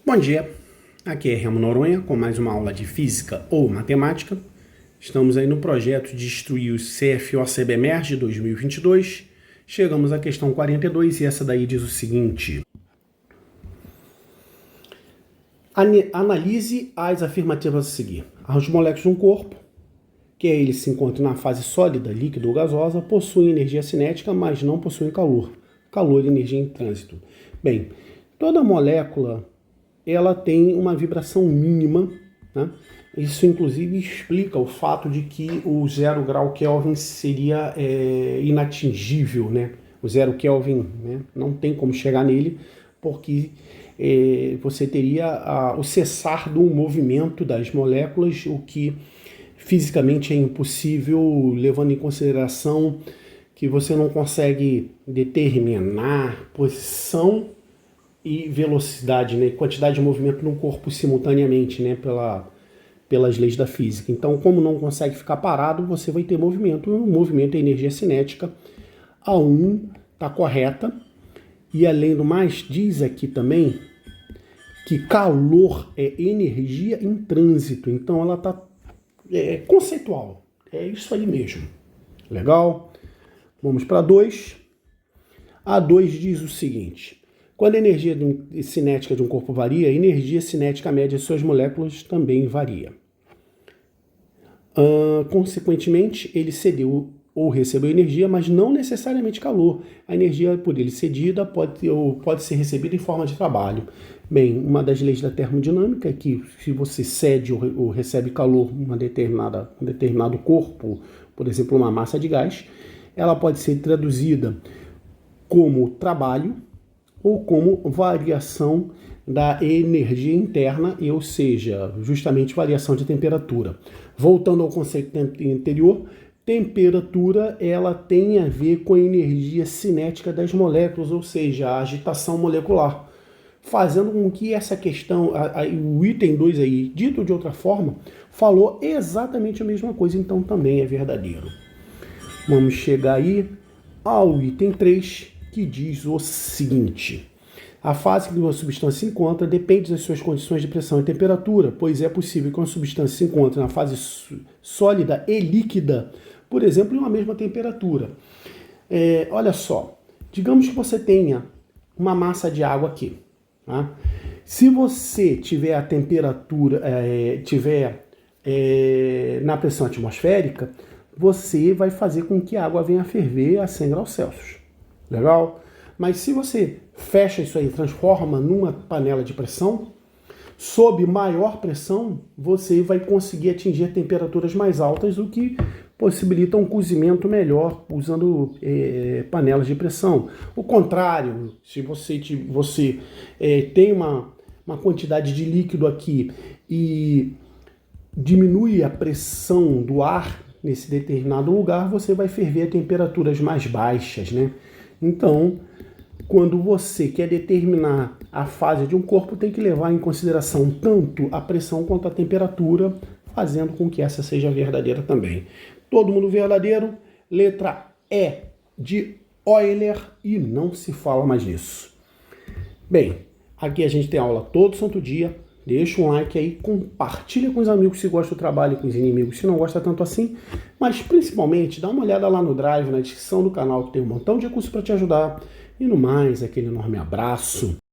Bom dia, aqui é Remo Noronha com mais uma aula de Física ou Matemática. Estamos aí no projeto de instruir o CFO-CBMERG 2022. Chegamos à questão 42 e essa daí diz o seguinte. Analise as afirmativas a seguir. As moléculas de um corpo, que ele se encontra na fase sólida, líquida ou gasosa, possuem energia cinética, mas não possuem calor. Calor e energia em trânsito. Bem, toda molécula ela tem uma vibração mínima, né? Isso inclusive explica o fato de que o 0 grau Kelvin seria inatingível, né? O 0 Kelvin, né? Não tem como chegar nele, porque você teria o cessar do movimento das moléculas, o que fisicamente é impossível, levando em consideração que você não consegue determinar posição e velocidade, né, quantidade de movimento no corpo simultaneamente, né, pelas leis da física. Então, como não consegue ficar parado, você vai ter movimento. O movimento é energia cinética. A 1 está correta. E além do mais, diz aqui também que calor é energia em trânsito. Então, ela está conceitual. É isso aí mesmo. Legal? Vamos para 2. A 2 diz o seguinte. Quando a energia cinética de um corpo varia, a energia cinética média de suas moléculas também varia. Consequentemente, ele cedeu ou recebeu energia, mas não necessariamente calor. A energia por ele cedida pode ser recebida em forma de trabalho. Bem, uma das leis da termodinâmica é que se você cede ou recebe calor em um determinado corpo, por exemplo, uma massa de gás, ela pode ser traduzida como trabalho ou como variação da energia interna, ou seja, justamente variação de temperatura. Voltando ao conceito anterior, temperatura ela tem a ver com a energia cinética das moléculas, ou seja, a agitação molecular, fazendo com que essa questão, o item 2 aí, dito de outra forma, falou exatamente a mesma coisa, então também é verdadeiro. Vamos chegar aí ao item 3, que diz o seguinte. A fase que uma substância se encontra depende das suas condições de pressão e temperatura, pois é possível que uma substância se encontre na fase sólida e líquida, por exemplo, em uma mesma temperatura. Olha só, digamos que você tenha uma massa de água aqui. Tá? Se você tiver a temperatura, na pressão atmosférica, você vai fazer com que a água venha a ferver a 100 graus Celsius. Legal? Mas se você fecha isso aí, transforma numa panela de pressão, sob maior pressão, você vai conseguir atingir temperaturas mais altas, o que possibilita um cozimento melhor usando panelas de pressão. O contrário, se você tem uma quantidade de líquido aqui e diminui a pressão do ar nesse determinado lugar, você vai ferver a temperaturas mais baixas, né? Então, quando você quer determinar a fase de um corpo, tem que levar em consideração tanto a pressão quanto a temperatura, fazendo com que essa seja verdadeira também. Todo mundo verdadeiro, letra E de Euler e não se fala mais nisso. Bem, aqui a gente tem aula todo santo dia. Deixa um like aí, compartilha com os amigos se gosta do trabalho e com os inimigos se não gosta tanto assim. Mas principalmente, dá uma olhada lá no Drive, na descrição do canal, que tem um montão de recursos para te ajudar. E no mais, aquele enorme abraço.